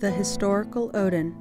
The historical Odin.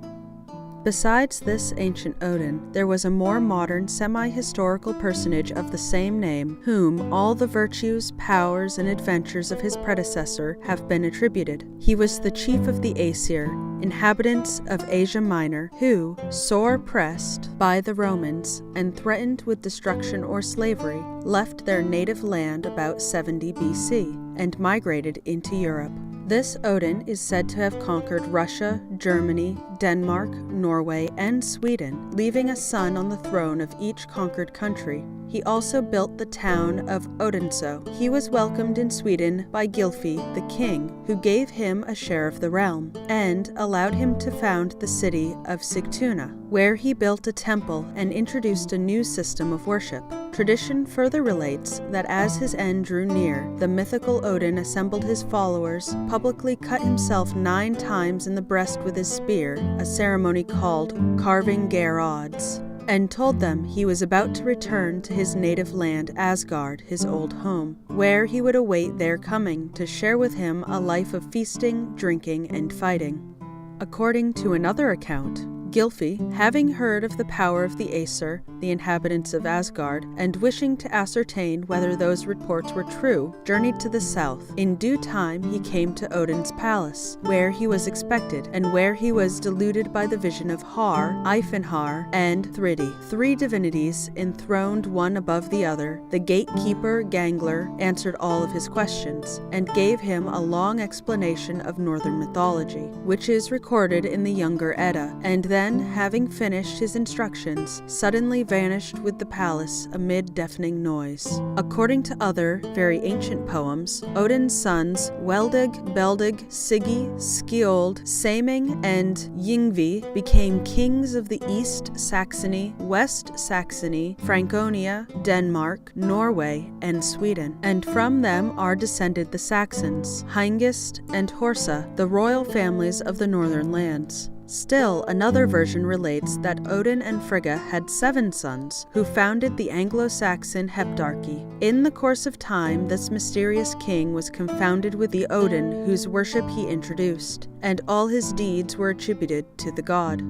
Besides this ancient Odin, there was a more modern, semi-historical personage of the same name, whom all the virtues, powers, and adventures of his predecessor have been attributed. He was the chief of the Aesir, inhabitants of Asia Minor, who, sore pressed by the Romans and threatened with destruction or slavery, left their native land about 70 BC and migrated into Europe. This Odin is said to have conquered Russia, Germany, Denmark, Norway, and Sweden, leaving a son on the throne of each conquered country. He also built the town of Odense. He was welcomed in Sweden by Gylfi, the king, who gave him a share of the realm, and allowed him to found the city of Sigtuna, where he built a temple and introduced a new system of worship. Tradition further relates that as his end drew near, the mythical Odin assembled his followers, publicly cut himself 9 times in the breast with his spear, a ceremony called carving Geirrod's, and told them he was about to return to his native land Asgard, his old home, where he would await their coming to share with him a life of feasting, drinking, and fighting. According to another account, Gylfi, having heard of the power of the Aesir, the inhabitants of Asgard, and wishing to ascertain whether those reports were true, journeyed to the south. In due time he came to Odin's palace, where he was expected, and where he was deluded by the vision of Har, iafin-har, and Thridi, 3 divinities enthroned one above the other. The gatekeeper, Gangler, answered all of his questions, and gave him a long explanation of northern mythology, which is recorded in the Younger Edda, and then, having finished his instructions, suddenly vanished with the palace amid deafening noise. According to other, very ancient poems, Odin's sons Weldig, Beldig, Siggi, Skjold, Saming, and Yngvi became kings of the East Saxony, West Saxony, Franconia, Denmark, Norway, and Sweden, and from them are descended the Saxons, Hengist and Horsa, the royal families of the northern lands. Still, another version relates that Odin and Frigga had 7 sons, who founded the anglo-saxon heptarchy. In the course of time, this mysterious king was confounded with the Odin whose worship he introduced, and all his deeds were attributed to the god.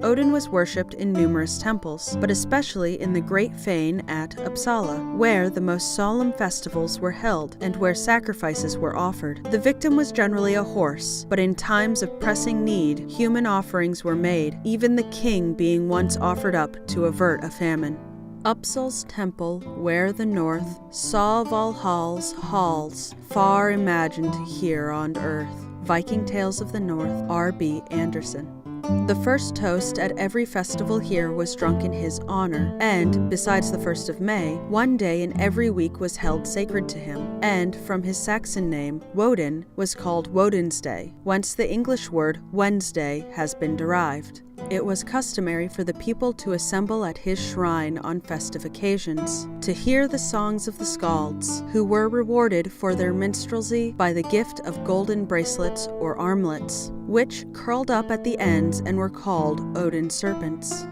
Odin was worshipped in numerous temples, but especially in the Great Fane at Uppsala, where the most solemn festivals were held and where sacrifices were offered. The victim was generally a horse, but in times of pressing need, human offerings were made, even the king being once offered up to avert a famine. Uppsal's temple, where the north saw Valhall's halls, far imagined here on earth. Viking Tales of the North, R.B. Anderson. The first toast at every festival here was drunk in his honor, and, besides the 1st of May, one day in every week was held sacred to him, and, from his Saxon name, Woden, was called Wodensday, whence the English word Wednesday has been derived. It was customary for the people to assemble at his shrine on festive occasions, to hear the songs of the skalds, who were rewarded for their minstrelsy by the gift of golden bracelets or armlets, which curled up at the ends and were called Odin serpents.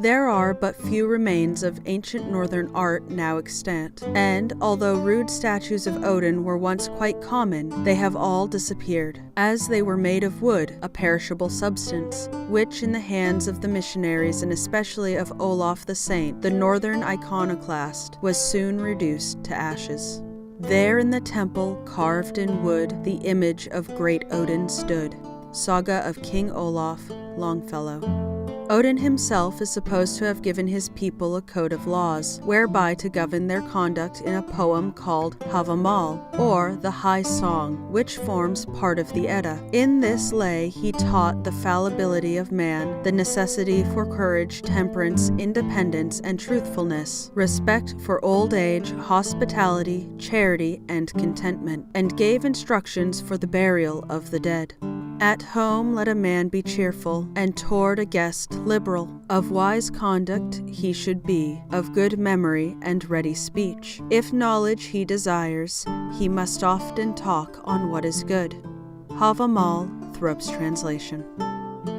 There are but few remains of ancient northern art now extant, and although rude statues of Odin were once quite common, they have all disappeared, as they were made of wood, a perishable substance, which in the hands of the missionaries and especially of Olaf the Saint, the northern iconoclast, was soon reduced to ashes. There in the temple, carved in wood, the image of great Odin stood. Saga of King Olaf, Longfellow. Odin himself is supposed to have given his people a code of laws, whereby to govern their conduct in a poem called Havamal, or the High Song, which forms part of the Edda. In this lay he taught the fallibility of man, the necessity for courage, temperance, independence, and truthfulness, respect for old age, hospitality, charity, and contentment, and gave instructions for the burial of the dead. At home let a man be cheerful, and toward a guest liberal. Of wise conduct he should be, of good memory and ready speech. If knowledge he desires, he must often talk on what is good. Havamal, Throp's translation.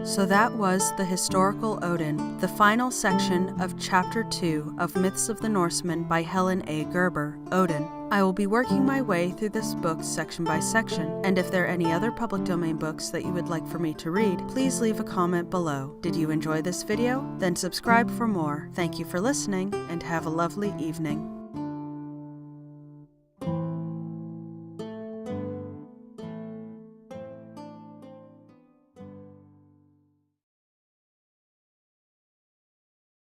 So that was the historical Odin, the final section of Chapter 2 of Myths of the Norsemen by Helene A Guerber, Odin. I will be working my way through this book section by section, and if there are any other public domain books that you would like for me to read, please leave a comment below. Did you enjoy this video? Then subscribe for more. Thank you for listening, and have a lovely evening.